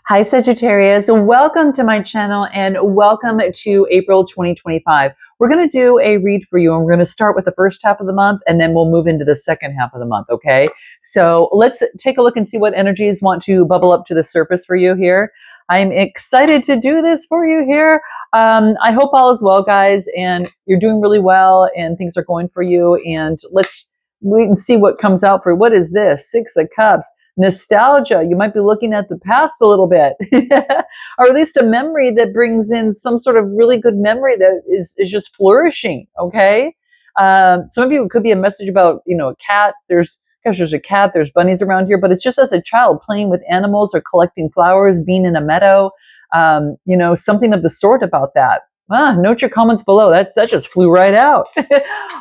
Hi Sagittarius, welcome to my channel and welcome to April 2025. We're going to do a read for you and we're going to start with the first half of the month and then we'll move into the second half of the month, okay? So let's take a look and see what energies want to bubble up to the surface for you here. I'm excited to do this for you here. I hope all is well, guys, and you're doing really well and things are going for you. And let's wait and see what comes out for you. What is this? Six of Cups. Nostalgia. You might be looking at the past a little bit, or at least a memory that brings in some sort of really good memory that is just flourishing. Okay. Some of you, it could be a message about, a cat. There's a cat, there's bunnies around here, but it's just as a child playing with animals or collecting flowers, being in a meadow, something of the sort about that. Note your comments below. That just flew right out.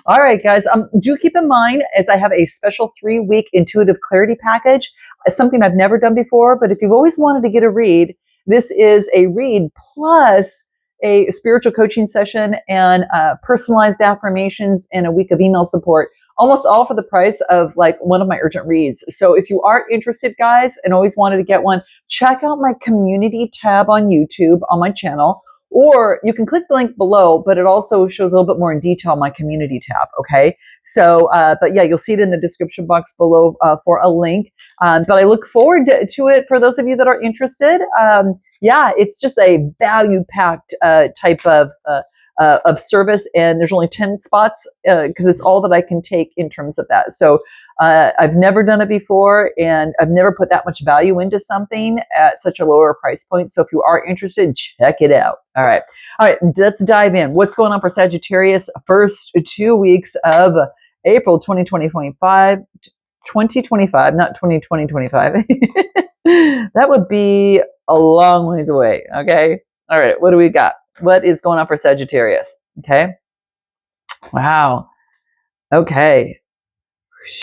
All right, guys. Do keep in mind, as I have a special 3-week intuitive clarity package, something I've never done before. But if you've always wanted to get a read, this is a read plus a spiritual coaching session and personalized affirmations and a week of email support. Almost all for the price of like one of my urgent reads. So if you are interested, guys, and always wanted to get one, check out my community tab on YouTube on my channel. Or you can click the link below, but it also shows a little bit more in detail on my community tab, okay? So, but yeah, you'll see it in the description box below for a link. But I look forward to it for those of you that are interested. Yeah, it's just a value-packed type of service, and there's only 10 spots because it's all that I can take in terms of that. So I've never done it before, and I've never put that much value into something at such a lower price point. So if you are interested, check it out. All right, let's dive in. What's going on for Sagittarius? First 2 weeks of April 2025, not 2025. That would be a long ways away. Okay. All right. What do we got? What is going on for Sagittarius? Okay. Wow. Okay.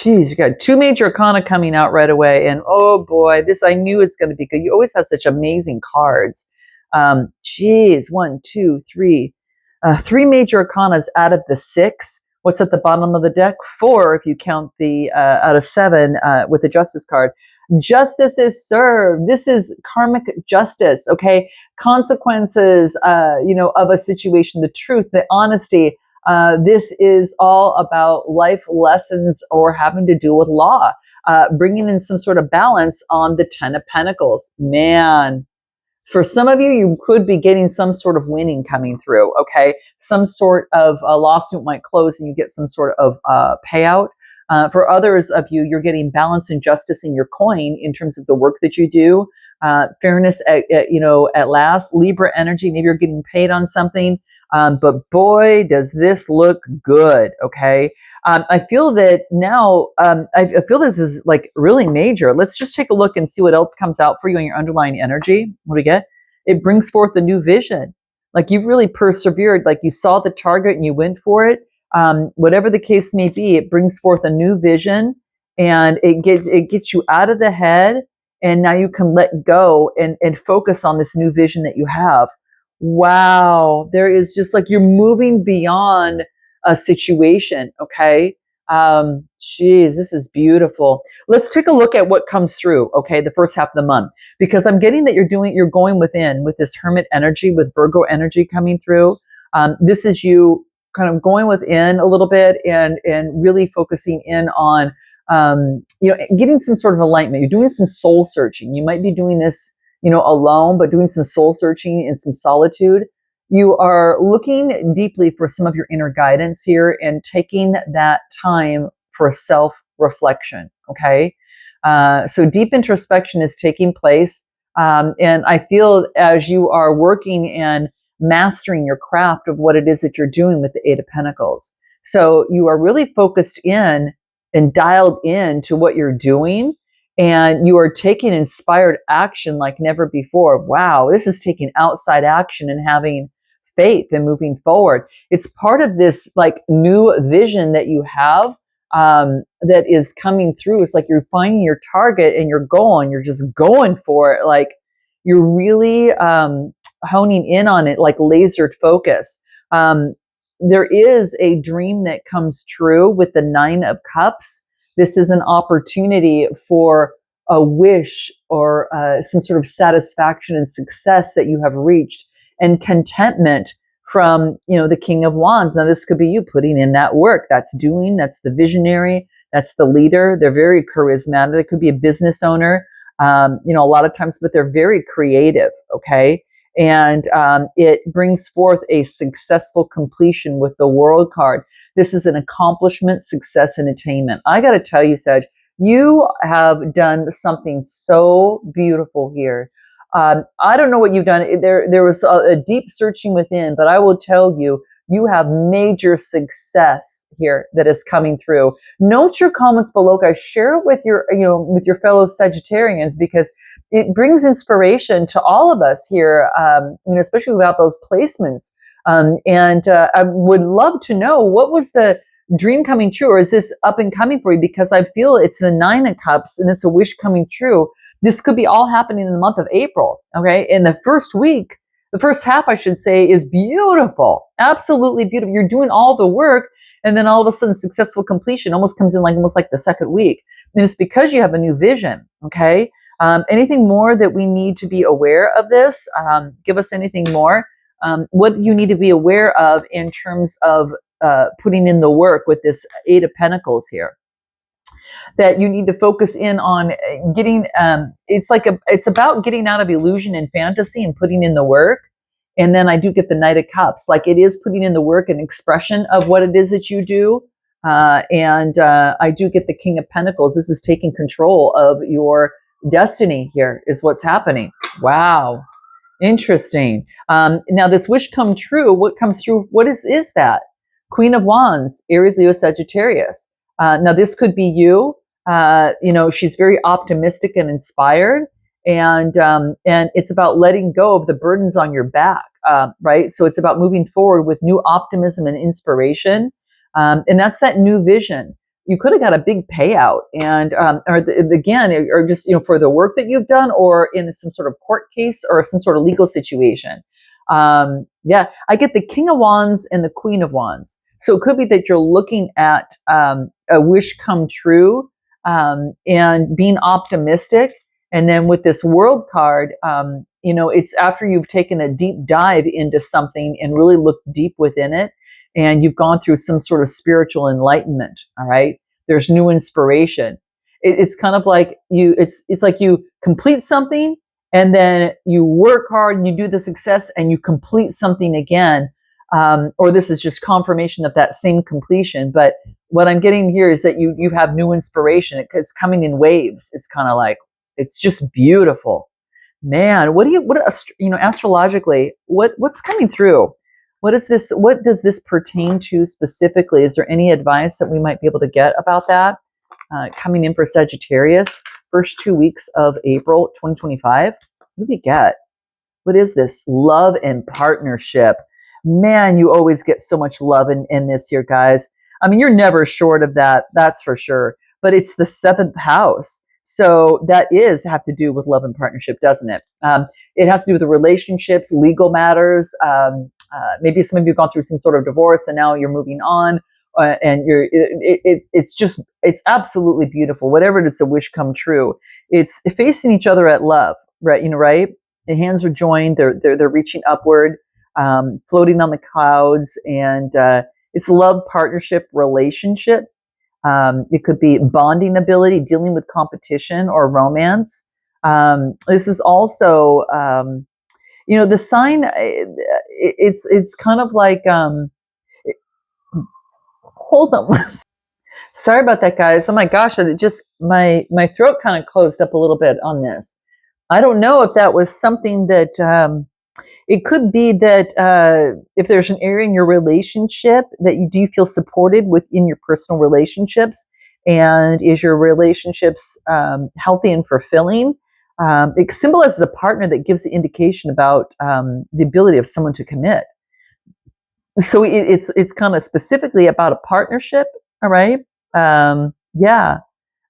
Jeez, you got 2 major arcana coming out right away. And oh boy, this I knew it's going to be good. You always have such amazing cards. Geez, 1, 2, 3. 3 major arcanas out of the 6. What's at the bottom of the deck? 4, if you count the out of 7 with the Justice card. Justice is served. This is karmic justice, okay? Consequences, of a situation, the truth, the honesty. This is all about life lessons or having to do with law, bringing in some sort of balance on the 10 of Pentacles. Man, for some of you, you could be getting some sort of winning coming through, okay? Some sort of a lawsuit might close and you get some sort of payout. For others of you, you're getting balance and justice in your coin in terms of the work that you do. Fairness at last. Libra energy, maybe you're getting paid on something. But boy, does this look good, okay? I feel that now, I feel this is like really major. Let's just take a look and see what else comes out for you in your underlying energy. What do we get? It brings forth a new vision. Like you've really persevered, like you saw the target and you went for it. Whatever the case may be, it brings forth a new vision and it gets you out of the head, and now you can let go and focus on this new vision that you have. Wow, there is just like you're moving beyond a situation, okay? Geez, this is beautiful. Let's take a look at what comes through, okay, the first half of the month, because I'm getting that you're going within with this Hermit energy, with Virgo energy coming through. This is you kind of going within a little bit and really focusing in on, getting some sort of enlightenment. You're doing some soul searching. You might be doing this alone, but doing some soul searching in some solitude. You are looking deeply for some of your inner guidance here and taking that time for self-reflection, okay? So deep introspection is taking place. And I feel as you are working and mastering your craft of what it is that you're doing with the Eight of Pentacles. So you are really focused in and dialed in to what you're doing, and you are taking inspired action like never before. Wow, this is taking outside action and having faith and moving forward. It's part of this like new vision that you have that is coming through. It's like you're finding your target and you're just going for it. Like you're really honing in on it, like lasered focus. There is a dream that comes true with the 9 of Cups. This is an opportunity for a wish or some sort of satisfaction and success that you have reached, and contentment from, the King of Wands. Now, this could be you putting in that work. That's the visionary, that's the leader. They're very charismatic. It could be a business owner, a lot of times, but they're very creative, okay? And it brings forth a successful completion with the World card. This is an accomplishment, success, and attainment. I got to tell you, Sag, you have done something so beautiful here. I don't know what you've done. There was a deep searching within, but I will tell you, you have major success here that is coming through. Note your comments below, guys. Share it with with your fellow Sagittarians, because it brings inspiration to all of us here, especially about those placements. And I would love to know, what was the dream coming true, or is this up and coming for you? Because I feel it's the Nine of Cups and it's a wish coming true. This could be all happening in the month of April, okay? In the first week, the first half, I should say, is beautiful, absolutely beautiful. You're doing all the work, and then all of a sudden, successful completion almost comes in almost like the second week. And it's because you have a new vision, okay? Anything more that we need to be aware of this? Give us anything more. What you need to be aware of in terms of putting in the work with this Eight of Pentacles here, that you need to focus in on getting, it's about getting out of illusion and fantasy and putting in the work. And then I do get the Knight of Cups, like it is putting in the work and expression of what it is that you do. And I do get the King of Pentacles. This is taking control of your destiny here, is what's happening. Wow. Interesting. Now this wish come true, what comes through, what is that? Queen of Wands, Aries, Leo, Sagittarius. Now this could be you. She's very optimistic and inspired, and it's about letting go of the burdens on your back, right? So it's about moving forward with new optimism and inspiration, and that's that new vision. You could have got a big payout, and or just for the work that you've done, or in some sort of court case or some sort of legal situation. Yeah, I get the King of Wands and the Queen of Wands. So it could be that you're looking at a wish come true, and being optimistic. And then with this World card, it's after you've taken a deep dive into something and really looked deep within it, and you've gone through some sort of spiritual enlightenment. All right, there's new inspiration. It's kind of like it's like you complete something, and then you work hard and you do the success and you complete something again. Or this is just confirmation of that same completion. But what I'm getting here is that you have new inspiration. It's coming in waves. It's kind of like, it's just beautiful, man. Astrologically, what's coming through? What does this pertain to specifically? Is there any advice that we might be able to get about that? Coming in for Sagittarius, first 2 weeks of April 2025. What do we get? What is this? Love and partnership. Man, you always get so much love in this here, guys. I mean, you're never short of that, that's for sure. But it's the 7th house. So that have to do with love and partnership, doesn't it? It has to do with the relationships, legal matters. Maybe some of you have gone through some sort of divorce and now you're moving on. And it's absolutely beautiful. Whatever it is, a wish come true. It's facing each other at love, right? Right? The hands are joined. They're reaching upward, floating on the clouds, and it's love, partnership, relationship. It could be bonding ability, dealing with competition or romance. This is also, the sign. It's kind of like. Hold on. Sorry about that, guys. Oh my gosh, it just my throat kind of closed up a little bit on this. I don't know if that was something that. It could be that if there's an area in your relationship that you do feel supported within your personal relationships, and is your relationships healthy and fulfilling, it symbolizes a partner that gives the indication about the ability of someone to commit. So it's kind of specifically about a partnership, all right? Yeah.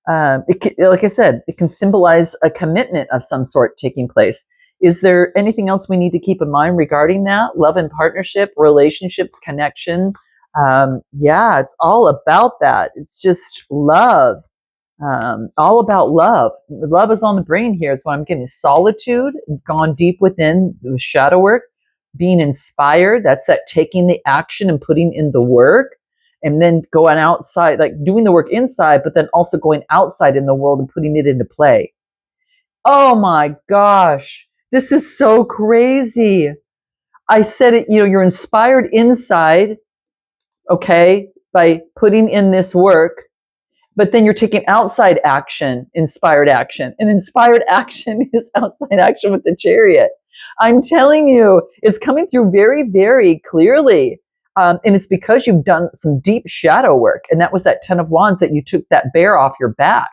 Like I said, it can symbolize a commitment of some sort taking place. Is there anything else we need to keep in mind regarding that? Love and partnership, relationships, connection. Yeah, it's all about that. It's just love. all about love. Love is on the brain here. It's what I'm getting. Solitude, gone deep within the shadow work, being inspired. That's that taking the action and putting in the work, and then going outside, like doing the work inside, but then also going outside in the world and putting it into play. Oh my gosh, this is so crazy. I said it, you're inspired inside, okay, by putting in this work, but then you're taking outside action, inspired action. And inspired action is outside action with the Chariot. I'm telling you, it's coming through very, very clearly. And it's because you've done some deep shadow work. And that was that 10 of Wands that you took that bear off your back.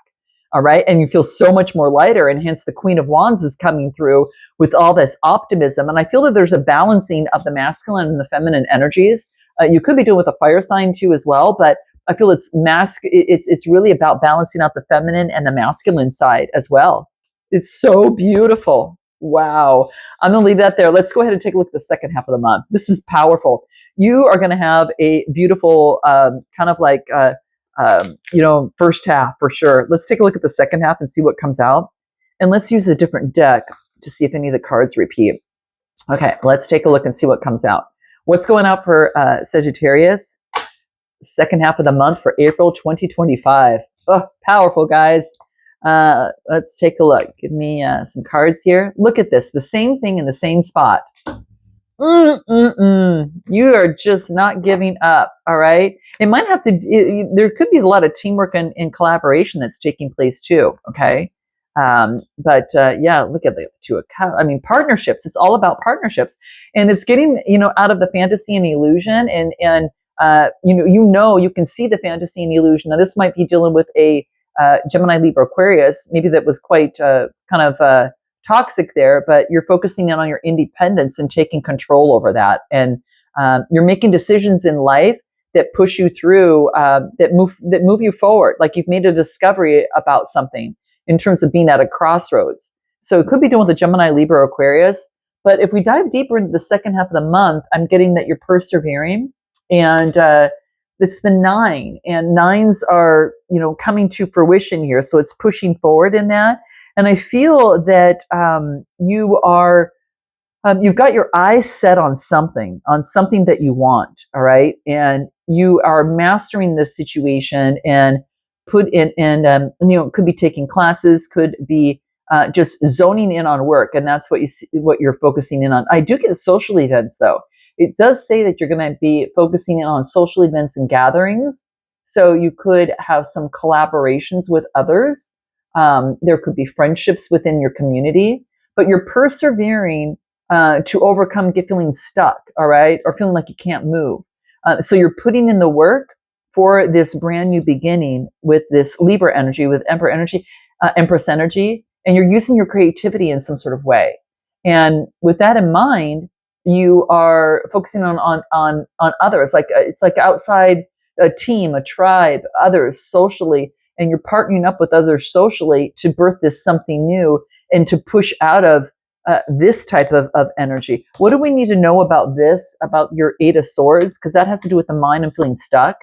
All right. And you feel so much more lighter. And hence the Queen of Wands is coming through with all this optimism. And I feel that there's a balancing of the masculine and the feminine energies. You could be doing with a fire sign too as well, but I feel it's really about balancing out the feminine and the masculine side as well. It's so beautiful. Wow. I'm going to leave that there. Let's go ahead and take a look at the second half of the month. This is powerful. You are going to have a beautiful kind of like, first half for sure. Let's take a look at the second half and see what comes out. And let's use a different deck to see if any of the cards repeat. Okay, let's take a look and see what comes out. What's going out for Sagittarius? Second half of the month for April 2025. Oh, powerful, guys. Let's take a look. Give me some cards here. Look at this. The same thing in the same spot. You are just not giving up, all right? It might have to, there could be a lot of teamwork and collaboration that's taking place too, okay? Yeah, look at the Two of Cups. I mean, partnerships. It's all about partnerships. And it's getting, out of the fantasy and illusion and you can see the fantasy and illusion. Now, this might be dealing with a Gemini, Libra, Aquarius, maybe that was quite toxic there, but you're focusing in on your independence and taking control over that. And you're making decisions in life that push you through, that move you forward. Like you've made a discovery about something in terms of being at a crossroads. So it could be dealing with a Gemini, Libra, Aquarius. But if we dive deeper into the second half of the month, I'm getting that you're persevering. And it's the 9, and 9s are, coming to fruition here. So it's pushing forward in that. And I feel that you've got your eyes set on something that you want. All right. And you are mastering this situation and could be taking classes, could be just zoning in on work. And that's what you're focusing in on. I do get social events though. It does say that you're going to be focusing in on social events and gatherings. So you could have some collaborations with others. There could be friendships within your community, but you're persevering to overcome feeling stuck, all right, or feeling like you can't move. So you're putting in the work for this brand new beginning with this Libra energy, with Empress energy, and you're using your creativity in some sort of way. And with that in mind, you are focusing on others, like it's like outside a team, a tribe, others socially, and you're partnering up with others socially to birth this something new and to push out of this type of energy. What do we need to know about this, about your 8 of Swords? Because that has to do with the mind and feeling stuck.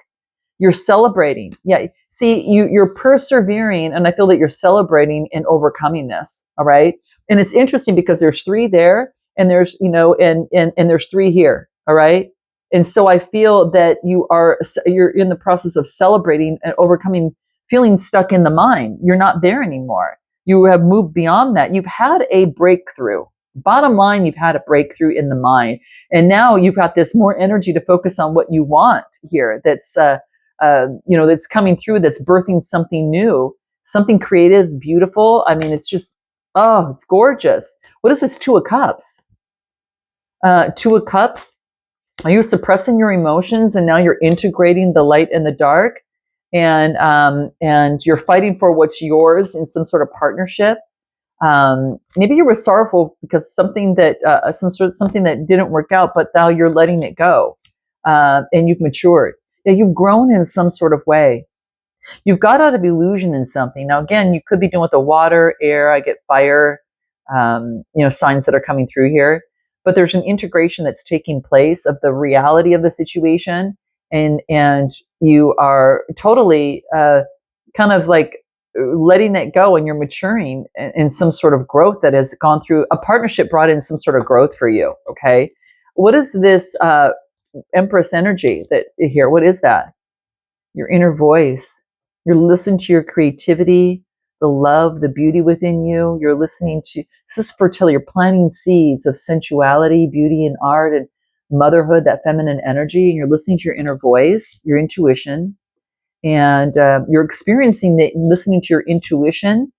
You're celebrating. Yeah. See, you're persevering, and I feel that you're celebrating and overcoming this. All right. And it's interesting because there's 3 there, and there's, and there's 3 here. All right. And so I feel that you're in the process of celebrating and overcoming feeling stuck in the mind. You're not there anymore. You have moved beyond that. You've had a breakthrough. Bottom line, you've had a breakthrough in the mind. And now you've got this more energy to focus on what you want here. That's, that's coming through, that's birthing something new, something creative, beautiful. I mean, it's just, it's gorgeous. What is this 2 of Cups? 2 of Cups. Are you suppressing your emotions and now you're integrating the light and the dark? And you're fighting for what's yours in some sort of partnership. Maybe you were sorrowful because something that didn't work out, but now you're letting it go, and you've matured. Yeah, you've grown in some sort of way. You've got out of illusion in something. Now, again, you could be dealing with the water, air. I get fire, signs that are coming through here. But there's an integration that's taking place of the reality of the situation, and you are totally kind of like letting that go, and you're maturing in some sort of growth that has gone through a partnership, brought in some sort of growth for you. Okay. What is this Empress energy that here? What is that? Your inner voice. You're listening to your creativity, the love, the beauty within you. You're listening to, this is fertility. You're planting seeds of sensuality, beauty, and art, and motherhood, that feminine energy. And you're listening to your inner voice, your intuition, and you're experiencing that, listening to your intuition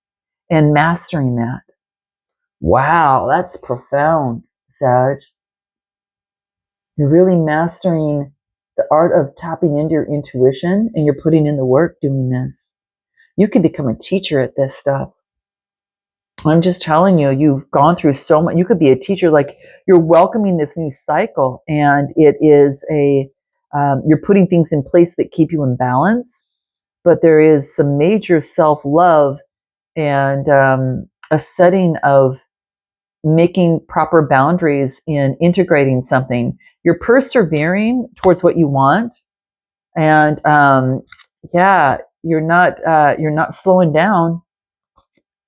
and mastering that. Wow, that's profound, Sag. You're really mastering the art of tapping into your intuition, and you're putting in the work doing this. You could become a teacher at this stuff. I'm just telling you, you've gone through so much. You could be a teacher, like you're welcoming this new cycle, and it is you're putting things in place that keep you in balance, but there is some major self-love and a setting of making proper boundaries in integrating something. You're persevering towards what you want, and yeah, you're not slowing down.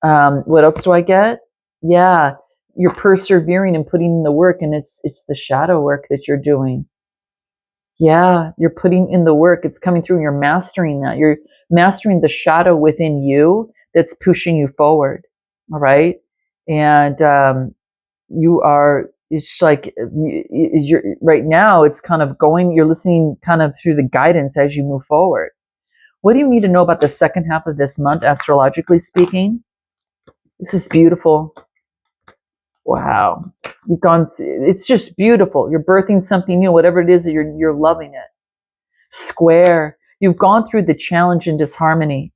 What else do I get? Yeah, you're persevering and putting in the work, and it's the shadow work that you're doing. Yeah, you're putting in the work. It's coming through. You're mastering that. You're mastering the shadow within you that's pushing you forward. All right, and you are. It's like you're right now. It's kind of going. You're listening kind of through the guidance as you move forward. What do you need to know about the second half of this month, astrologically speaking? This is beautiful. Wow. You've gone, it's just beautiful. You're birthing something new, whatever it is that you're loving it. Square. You've gone through the challenge and disharmony,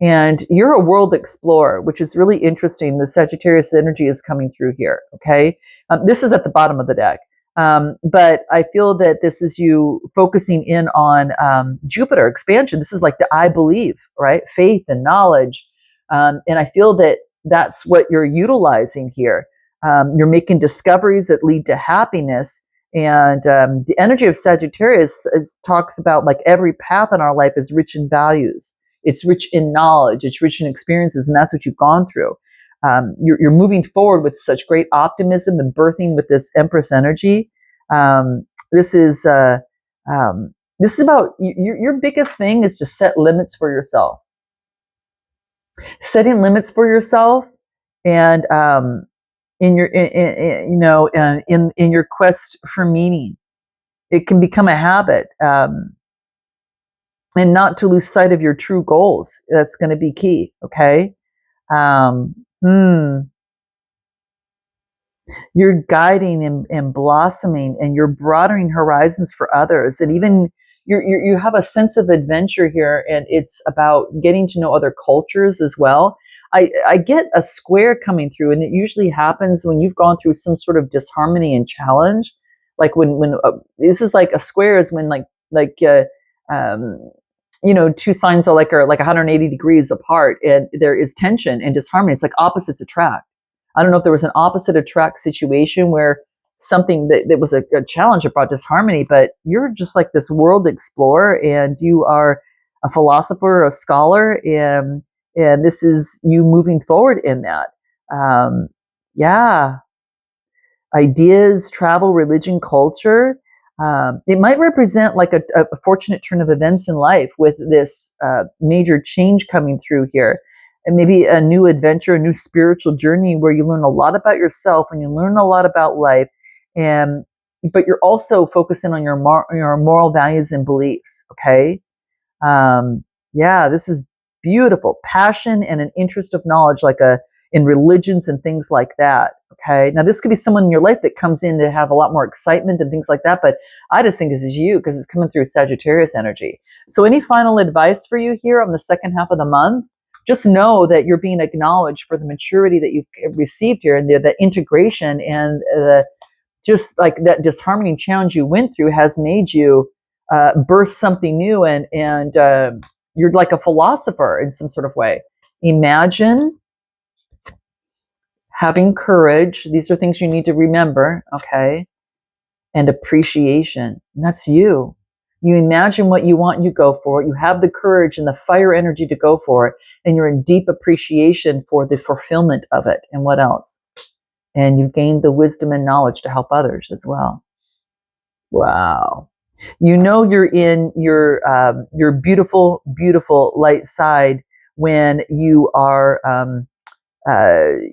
and you're a world explorer, which is really interesting. The Sagittarius energy is coming through here. Okay. This is at the bottom of the deck. But I feel that this is you focusing in on Jupiter expansion. This is like the I believe, right? Faith and knowledge. And I feel that that's what you're utilizing here. You're making discoveries that lead to happiness. And the energy of Sagittarius talks about like every path in our life is rich in values. It's rich in knowledge. It's rich in experiences. And that's what you've gone through. You're moving forward with such great optimism and birthing with this Empress energy. This is about your biggest thing is to set limits for yourself. Setting limits for yourself, and in your in your quest for meaning, it can become a habit, and not to lose sight of your true goals. That's going to be key. Okay. Um, hmm. You're guiding and blossoming, and you're broadening horizons for others, and even you have a sense of adventure here, and it's about getting to know other cultures as well. I get a square coming through, and it usually happens when you've gone through some sort of disharmony and challenge. Like when this is like a square is when um, two signs are like 180 degrees apart, and there is tension and disharmony. It's like opposites attract. I don't know if there was an opposite attract situation where something that was a challenge that brought disharmony, but you're just like this world explorer, and you are a philosopher, a scholar, and this is you moving forward in that. Yeah, ideas, travel, religion, culture. It might represent like a fortunate turn of events in life with this major change coming through here. And maybe a new adventure, a new spiritual journey where you learn a lot about yourself and you learn a lot about life. But you're also focusing on your moral values and beliefs. Okay. Yeah, this is beautiful. Passion and an interest of knowledge, in religions and things like that. Okay. Now this could be someone in your life that comes in to have a lot more excitement and things like that. But I just think this is you because it's coming through Sagittarius energy. So any final advice for you here on the second half of the month? Just know that you're being acknowledged for the maturity that you've received here, and the integration, and just like that disharmony challenge you went through has made you birth something new, and you're like a philosopher in some sort of way. Imagine having courage. These are things you need to remember, okay? And appreciation. And that's you. You imagine what you want and you go for it. You have the courage and the fire energy to go for it. and you're in deep appreciation for the fulfillment of it. And what else? And you've gained the wisdom and knowledge to help others as well. Wow. You know you're in your beautiful, beautiful light side when you are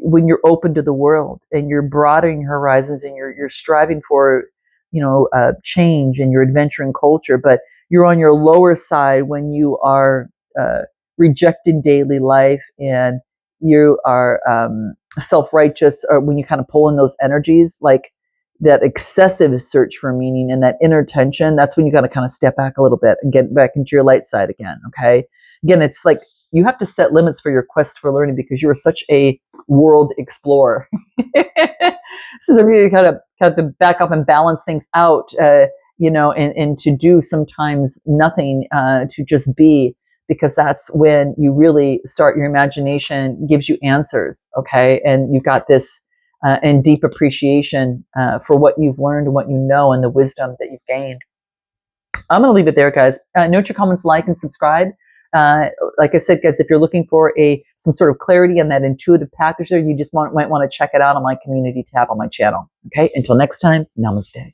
when you're open to the world and you're broadening your horizons and you're striving for change and your adventure in culture. But you're on your lower side when you are rejecting daily life and you are self-righteous, or when you kind of pull in those energies, like that excessive search for meaning and that inner tension. That's when you got to kind of step back a little bit and get back into your light side again. Okay. Again, it's like you have to set limits for your quest for learning because you are such a world explorer. This is a really kind of to back up and balance things out, and to do sometimes nothing, to just be, because that's when you really start, your imagination gives you answers, okay? And you've got this and deep appreciation for what you've learned and what you know and the wisdom that you've gained. I'm going to leave it there, guys. Note your comments, like, and subscribe. Like I said, guys, if you're looking for some sort of clarity on that intuitive package there, you just might want to check it out on my community tab on my channel. Okay, until next time, namaste.